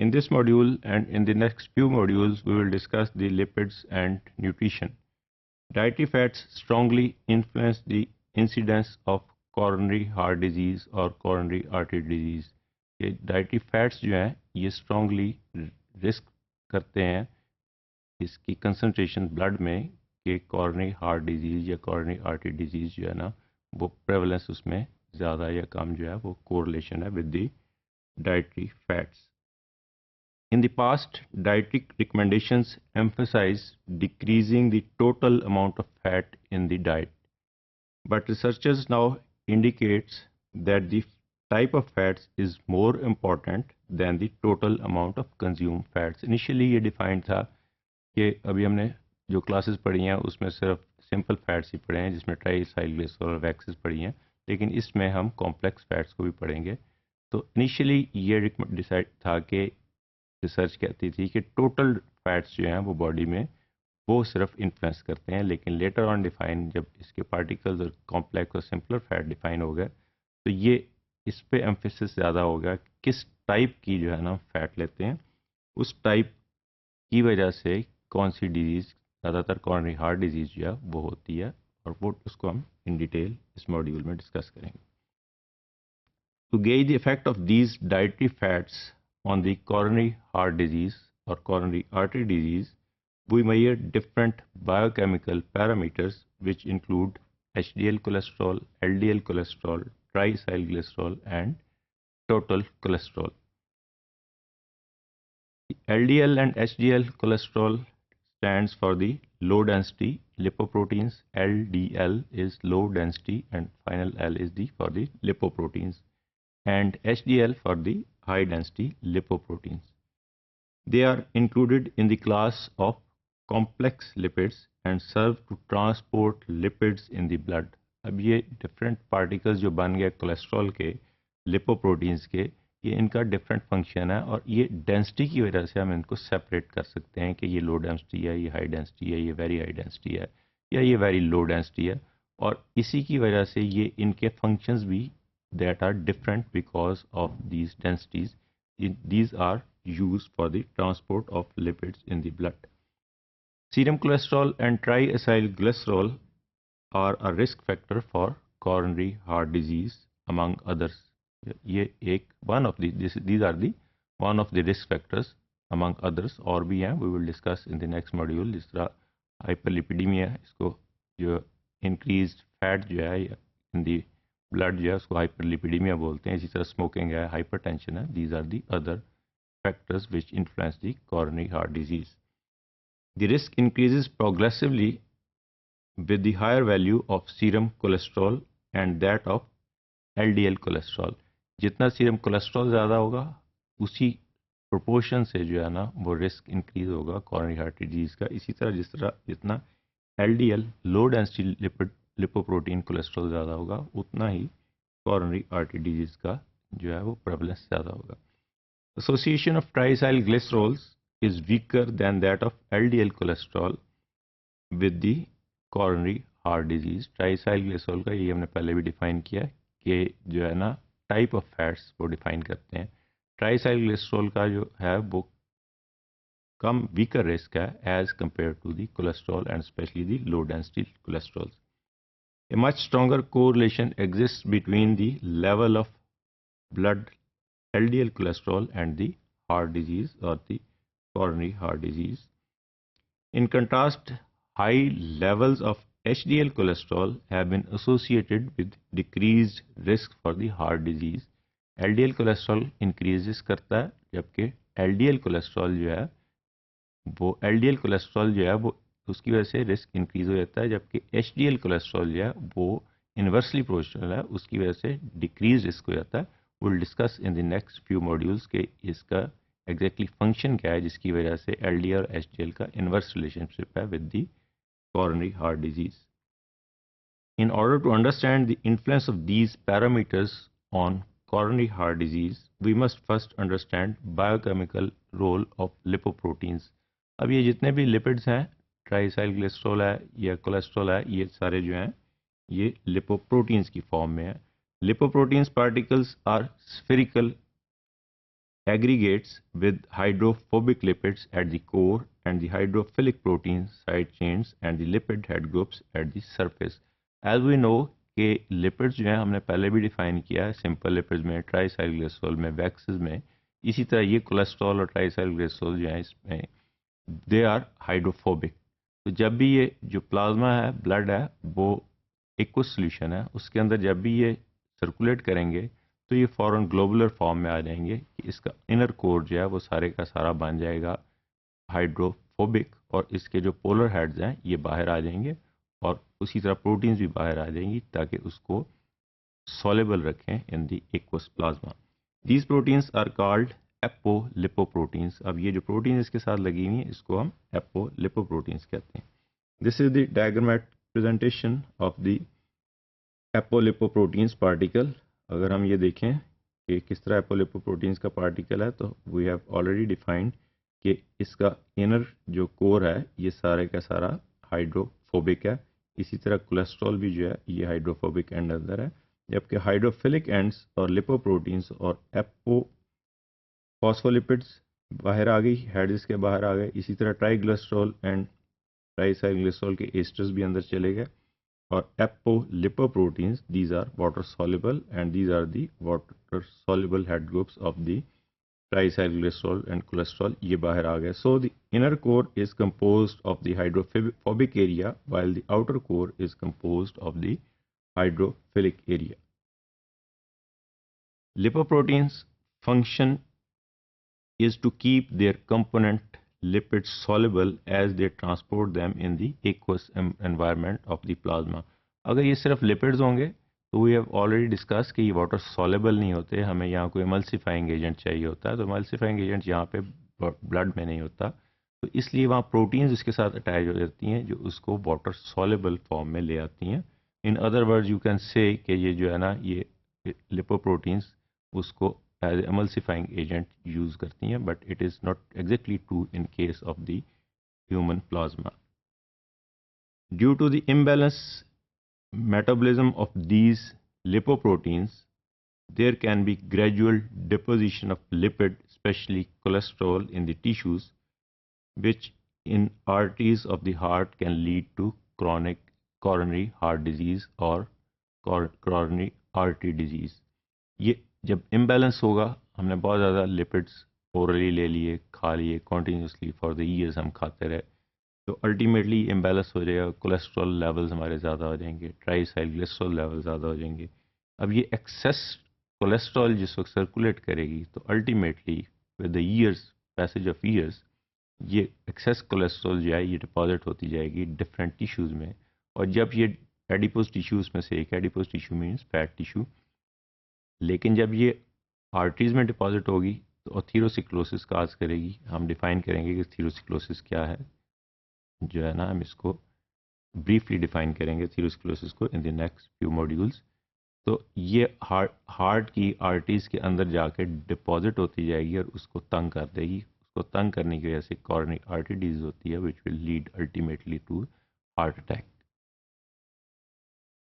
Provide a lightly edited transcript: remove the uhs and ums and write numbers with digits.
In this module and in the next few modules, we will discuss the lipids and nutrition. Dietary fats strongly influence the incidence of coronary heart disease or coronary artery disease. ये dietary fats जो हैं ये strongly risk करते हैं इसकी concentration blood में कि coronary heart disease या coronary artery disease जो है ना वो prevalence उसमें ज़्यादा या कम जो है वो correlation है with the dietary fats. In the past, dietary recommendations emphasize decreasing the total amount of fat in the diet. But researchers now indicates that the type of fats is more important than the total amount of consumed fats. Initially ये defined था कि अभी हमने जो classes पढ़ी हैं उसमें सिर्फ simple fats ही पढ़े हैं जिसमें ट्राइसाइलग्लिसरॉल और वैक्सेस पढ़ी हैं, लेकिन इसमें हम complex fats को भी पढ़ेंगे. तो initially ये डिसाइड था कि रिसर्च कहती थी कि टोटल फैट्स जो हैं वो बॉडी में वो सिर्फ इन्फ्लुएंस करते हैं, लेकिन लेटर ऑन डिफाइन जब इसके पार्टिकल्स और कॉम्प्लेक्स और सिंपलर फैट डिफाइन हो गए तो ये इस पे एम्फेसिस ज़्यादा हो गया किस टाइप की जो है ना फैट लेते हैं, उस टाइप की वजह से कौन सी डिजीज़ ज़्यादातर कॉर्नरी हार्ट डिजीज़ जो है वो होती है, और वो उसको हम इन डिटेल इस मॉड्यूल में डिस्कस करेंगे. To gauge the effect of these dietary fats on the coronary heart disease or coronary artery disease, we measure different biochemical parameters which include HDL cholesterol, LDL cholesterol, triacylglycerol and total cholesterol. LDL and HDL cholesterol stands for the low density lipoproteins. LDL is low density and final L is for the lipoproteins, and HDL for the high density lipoproteins. They are included in the class of complex lipids and serve to transport lipids in the blood. अब ये different particles जो बन गए cholesterol के, lipoproteins के, ये इनका different function है और ये density की वजह से हम इनको separate कर सकते हैं कि ये low density है, ये high density है, ये very high density है या ये very low density है, और इसी की वजह से ये इनके functions भी that are different because of these densities. These are used for the transport of lipids in the blood. Serum cholesterol and triacylglycerol are a risk factor for coronary heart disease among others. ये एक one of the these are the one of the risk factors among others, और भी हैं, we will discuss in the next module. जिस तरह hyperlipidemia, इसको जो increased fat जो है in the ब्लड जो है उसको हाइपरलिपिडीमिया बोलते हैं. इसी तरह स्मोकिंग है, हाइपरटेंशन है. These are the other factors which influence the coronary heart disease. The risk increases progressively with the higher value of serum cholesterol and that of LDL cholesterol. जितना सीरम कोलेस्ट्रॉल ज़्यादा होगा उसी proportion से जो है ना वो रिस्क इंक्रीज होगा कॉरोनरी हार्ट डिजीज का. इसी तरह जितना LDL low density lipid lipoprotein cholesterol ज़्यादा होगा उतना ही कॉरोनरी आर्टरी डिजीज का जो है वो प्रेवलेंस ज़्यादा होगा. Association of triacylglycerols is weaker than that of LDL cholesterol with the coronary heart disease. Triacylglycerol का ये हमने पहले भी डिफाइन किया कि जो है ना टाइप ऑफ फैट्स वो डिफाइन करते हैं. ट्राइसाइलग्लिसरॉल का जो है वो कम वीकर रिस्क है as compare to the cholesterol and specially the low density cholesterol. A much stronger correlation exists between the level of blood LDL cholesterol and the heart disease or the coronary heart disease. In contrast, high levels of HDL cholesterol have been associated with decreased risk for the heart disease. LDL cholesterol increases करता है, जबकि LDL cholesterol जो है वो उसकी वजह से risk increase हो जाता है, जबकि HDL कोलेस्ट्रॉल जो है वो इन्वर्सली प्रोपोर्शनल है, उसकी वजह से डिक्रीज रिस्क हो जाता है. Will discuss in the next few modules के इसका एग्जैक्टली फंक्शन क्या है जिसकी वजह से LDL और HDL का इन्वर्स रिलेशनशिप है with the coronary heart disease. In order to understand the influence of these parameters on coronary heart disease, we must first understand biochemical role of lipoproteins. अब ये जितने भी लिपिड्स हैं, ट्राइसाइलग्लिसरॉल है या कोलेस्ट्रॉल है, ये सारे जो हैं ये लिपोप्रोटीन्स की फॉर्म में है. Lipoproteins particles are spherical aggregates with hydrophobic lipids at the core and the hydrophilic protein side chains and the lipid head groups at the surface. As we know कि lipids जो हैं हमने पहले भी define किया है, सिंपल लिपिड्स में, ट्राइसाइक्लिसोल में, वैक्सेस में, इसी तरह ये कोलेस्ट्रॉल और ट्राइसाइक्लिसोल जो है इसमें दे आर हाइड्रोफोबिक। तो जब भी ये जो प्लाज्मा है, ब्लड है, वो एक्वस सोल्यूशन है, उसके अंदर जब भी ये सर्कुलेट करेंगे तो ये फॉरन ग्लोबुलर फॉर्म में आ जाएंगे कि इसका इनर कोर जो है वो सारे का सारा बन जाएगा हाइड्रोफोबिक और इसके जो पोलर हेड्स हैं ये बाहर आ जाएंगे और उसी तरह प्रोटीन्स भी बाहर आ जाएंगी ताकि उसको soluble रखें in the aqueous plasma. These proteins are called apolipoproteins. अब ये जो प्रोटीन इसके साथ लगी हुई है इसको हम एपोलिपोप्रोटीन्स कहते हैं। This is the diagrammatic presentation of the apolipoproteins particle. अगर हम ये देखें कि किस तरह एपोलिपोप्रोटीन्स का पार्टिकल है तो वी हैव ऑलरेडी डिफाइंड कि इसका इनर जो कोर है ये सारे का सारा हाइड्रोफोबिक है। इसी तरह कोलेस्ट्रॉल भी जो है ये हाइड्रोफोबिक एंड अंदर है, जबकि हाइड्रोफिलिक एंड्स और लिपोप्रोटीन्स और फॉस्फोलिपिड्स बाहर आ गई, हेड्स के बाहर आ गए। इसी तरह ट्राइग्लिसरॉल एंड ट्राइसाइक्लिसरॉल के एस्टर्स भी अंदर चले गए। और apolipoproteins, these are water soluble and these are the water soluble head groups of the triacylglycerol and cholesterol, ये बाहर आ गए। So the inner core is composed of the hydrophobic area while the outer core is composed of the hydrophilic area. Lipoproteins function is to keep their component lipids soluble as they transport them in the aqueous environment of the plasma. अगर ये सिर्फ lipids होंगे तो we have already discuss कि ये water soluble नहीं होते, हमें यहाँ कोई एमल्सिफाइंग एजेंट चाहिए होता है। तो एमल्सिफाइंग एजेंट यहाँ पे ब्लड में नहीं होता, तो इसलिए वहाँ प्रोटीन्स उसके साथ अटैच हो जाती हैं जो उसको वाटर सॉलेबल फॉर्म में ले आती हैं। In other words you can say कि ये जो है ना ये लिपोप्रोटीन्स उसको as emulsifying agent use करती हैं, but it is not exactly true in case of the human plasma. Due to the imbalance metabolism of these lipoproteins, there can be gradual deposition of lipid, especially cholesterol, in the tissues, which in arteries of the heart can lead to chronic coronary heart disease or coronary artery disease. ये जब imbalance होगा, हमने बहुत ज़्यादा lipids orally ले लिए, खा लिए कॉन्टीन्यूसली फॉर द ईयर्स, हम खाते रहे, तो अल्टीमेटली इम्बैलेंस हो जाएगा, कोलेस्ट्रॉल लेवल्स हमारे ज़्यादा हो जाएंगे, ट्राइसाइक्लिसरॉल लेवल ज़्यादा हो जाएंगे। अब ये एक्सेस कोलेस्ट्रॉल जिस वक्त सर्कुलेट करेगी तो ultimately with the years, passage of years, ये एक्सेस कोलेस्ट्रॉल जो है ये डिपॉजिट होती जाएगी डिफरेंट टिश्यूज़ में। और जब ये एडिपोज टिश्यूज़ में से एक, adipose tissue means fat tissue, लेकिन जब ये आर्टरीज में डिपॉजिट होगी तो अथीरोसिक्लोसिस काज करेगी। हम डिफाइन करेंगे कि अथीरोसिक्लोसिस क्या है, जो है ना हम इसको ब्रीफली डिफाइन करेंगे अथीरोसिक्लोसिस को in the next few modules. तो ये हार्ट की आर्टरीज के अंदर जाके डिपॉजिट होती जाएगी और उसको तंग कर देगी। उसको तंग करने की वजह से कॉरोनरी आर्टरी डिजीज होती है which will lead ultimately to heart attack.